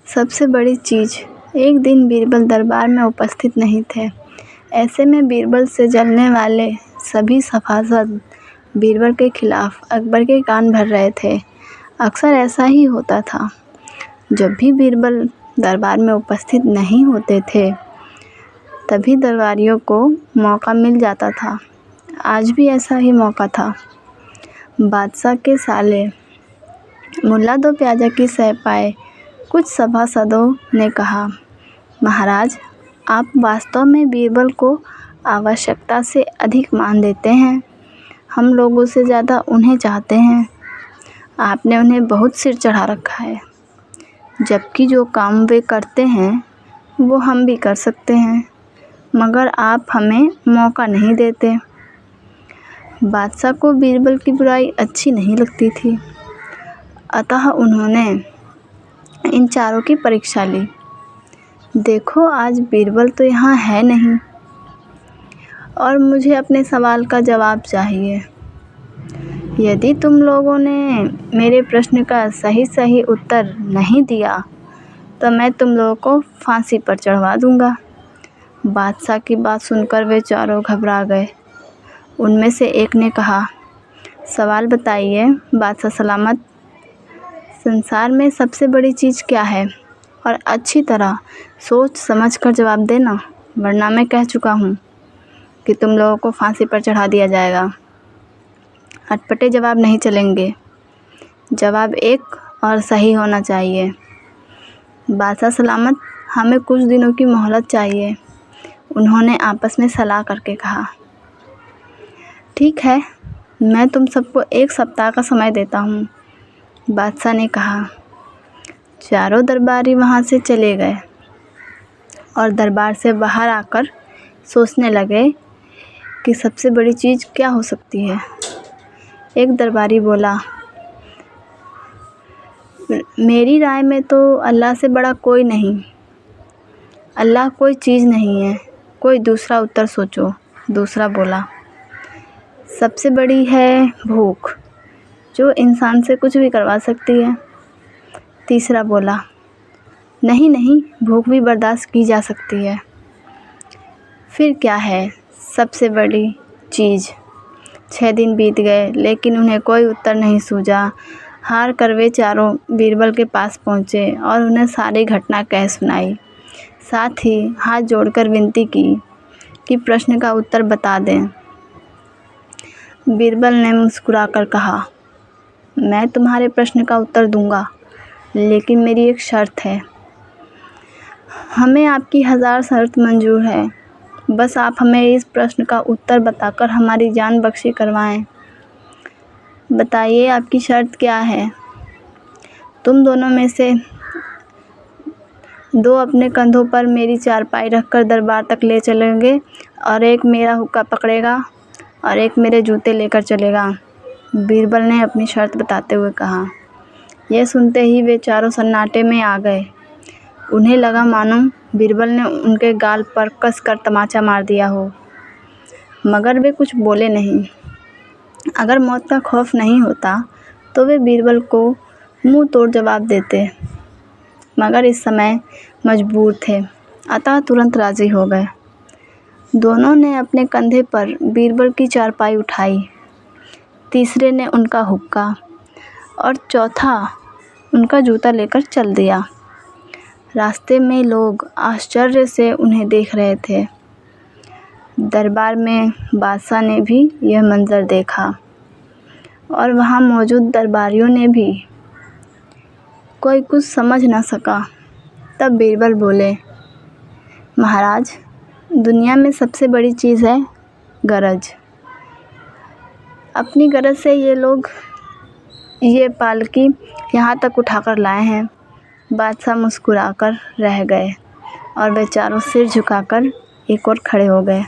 सबसे बड़ी चीज़, एक दिन बीरबल दरबार में उपस्थित नहीं थे। ऐसे में बीरबल से जलने वाले सभी सभासद बीरबल के खिलाफ अकबर के कान भर रहे थे। अक्सर ऐसा ही होता था, जब भी बीरबल दरबार में उपस्थित नहीं होते थे तभी दरबारियों को मौका मिल जाता था। आज भी ऐसा ही मौका था। बादशाह के साले मुल्ला दो प्याजा की सह पाए कुछ सभासदों ने कहा, महाराज, आप वास्तव में बीरबल को आवश्यकता से अधिक मान देते हैं। हम लोगों से ज़्यादा उन्हें चाहते हैं। आपने उन्हें बहुत सिर चढ़ा रखा है, जबकि जो काम वे करते हैं वो हम भी कर सकते हैं, मगर आप हमें मौका नहीं देते। बादशाह को बीरबल की बुराई अच्छी नहीं लगती थी, अतः उन्होंने इन चारों की परीक्षा ली। देखो, आज बीरबल तो यहाँ है नहीं और मुझे अपने सवाल का जवाब चाहिए। यदि तुम लोगों ने मेरे प्रश्न का सही उत्तर नहीं दिया तो मैं तुम लोगों को फांसी पर चढ़वा दूँगा। बादशाह की बात सुनकर वे चारों घबरा गए। उनमें से एक ने कहा, सवाल बताइए बादशाह सलामत। संसार में सबसे बड़ी चीज़ क्या है? और अच्छी तरह सोच समझ कर जवाब देना, वरना मैं कह चुका हूँ कि तुम लोगों को फांसी पर चढ़ा दिया जाएगा। अटपटे जवाब नहीं चलेंगे। जवाब एक और सही होना चाहिए। बादशाह सलामत, हमें कुछ दिनों की मोहलत चाहिए, उन्होंने आपस में सलाह करके कहा। ठीक है, मैं तुम सबको 1 सप्ताह का समय देता हूँ, बादशाह ने कहा। चारों दरबारी वहाँ से चले गए और दरबार से बाहर आकर सोचने लगे कि सबसे बड़ी चीज़ क्या हो सकती है। एक दरबारी बोला, मेरी राय में तो अल्लाह से बड़ा कोई नहीं। अल्लाह कोई चीज़ नहीं है। कोई दूसरा उत्तर सोचो। दूसरा बोला, सबसे बड़ी है भूख, जो इंसान से कुछ भी करवा सकती है। तीसरा बोला, नहीं, भूख भी बर्दाश्त की जा सकती है। फिर क्या है सबसे बड़ी चीज़? 6 दिन बीत गए, लेकिन उन्हें कोई उत्तर नहीं सूझा। हार कर वे चारों बीरबल के पास पहुँचे और उन्हें सारी घटना कह सुनाई। साथ ही हाथ जोड़कर विनती की कि प्रश्न का उत्तर बता दें। बीरबल ने मुस्कुराकर कहा, मैं तुम्हारे प्रश्न का उत्तर दूंगा, लेकिन मेरी एक शर्त है। हमें आपकी 1000 शर्त मंजूर है, बस आप हमें इस प्रश्न का उत्तर बताकर हमारी जान बख्शी करवाएं। बताइए, आपकी शर्त क्या है? तुम दोनों में से 2 अपने कंधों पर मेरी चारपाई रखकर दरबार तक ले चलेंगे और एक मेरा हुक्का पकड़ेगा और एक मेरे जूते लेकर चलेगा, बीरबल ने अपनी शर्त बताते हुए कहा। यह सुनते ही वे चारों सन्नाटे में आ गए। उन्हें लगा मानो बीरबल ने उनके गाल पर कसकर तमाचा मार दिया हो, मगर वे कुछ बोले नहीं। अगर मौत का खौफ नहीं होता तो वे बीरबल को मुंह तोड़ जवाब देते, मगर इस समय मजबूर थे, अतः तुरंत राज़ी हो गए। दोनों ने अपने कंधे पर बीरबल की चारपाई उठाई, तीसरे ने उनका हुक्का और चौथा उनका जूता लेकर चल दिया। रास्ते में लोग आश्चर्य से उन्हें देख रहे थे। दरबार में बादशाह ने भी यह मंजर देखा और वहाँ मौजूद दरबारियों ने भी। कोई कुछ समझ न सका। तब बीरबल बोले, महाराज, दुनिया में सबसे बड़ी चीज़ है गरज। अपनी गरज से ये लोग ये पालकी यहाँ तक उठाकर लाए हैं। बादशाह मुस्कुराकर रह गए और वे चारों सिर झुकाकर एक ओर खड़े हो गए।